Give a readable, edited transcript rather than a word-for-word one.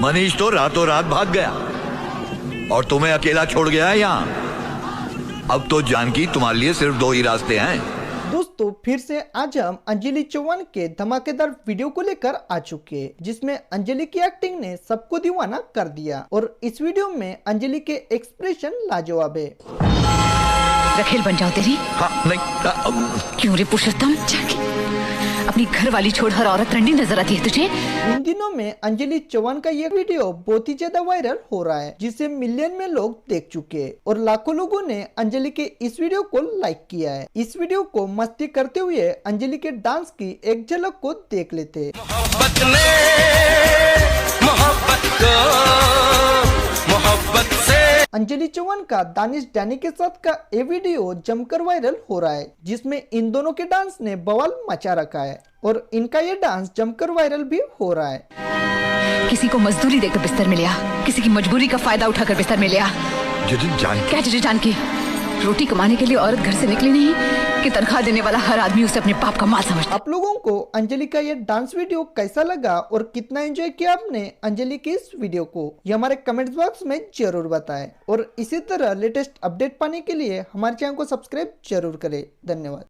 मनीष तो रातों रात भाग गया और तुम्हें अकेला छोड़ गया है यहाँ। अब तो जानकी तुम्हारे लिए सिर्फ दो ही रास्ते हैं। दोस्तों फिर से आज हम अंजलि चौहान के धमाकेदार वीडियो को लेकर आ चुके हैं, जिसमें अंजलि की एक्टिंग ने सबको दीवाना कर दिया और इस वीडियो में अंजलि के एक्सप्रेशन लाजवाब है। रखेल बन जाओ तेरी। हाँ नहीं क्यों रे पुरुषोत्तम, अपनी घर वाली छोड़ हर औरत रंडी नजर आती है तुझे। इन दिनों में अंजलि चौहान का ये वीडियो बहुत ही ज्यादा वायरल हो रहा है, जिसे मिलियन में लोग देख चुके हैं और लाखों लोगों ने अंजलि के इस वीडियो को लाइक किया है। इस वीडियो को मस्ती करते हुए अंजलि के डांस की एक झलक को देख लेते हैं। अंजलि चौहान का दानिश डैनी के साथ का ये वीडियो जमकर वायरल हो रहा है, जिसमें इन दोनों के डांस ने बवाल मचा रखा है और इनका ये डांस जमकर वायरल भी हो रहा है। किसी को मजदूरी देकर बिस्तर में लिया, किसी की मजबूरी का फायदा उठाकर बिस्तर में लिया। क्या जानकी, रोटी कमाने के लिए औरत घर से निकली नहीं कि तनख्वाह देने वाला हर आदमी उसे अपने पाप का माल समझता। आप लोगों को अंजलि का ये डांस वीडियो कैसा लगा और कितना एंजॉय किया आपने अंजलि की इस वीडियो को, ये हमारे कमेंट्स बॉक्स में जरूर बताएं और इसी तरह लेटेस्ट अपडेट पाने के लिए हमारे चैनल को सब्सक्राइब जरूर करें। धन्यवाद।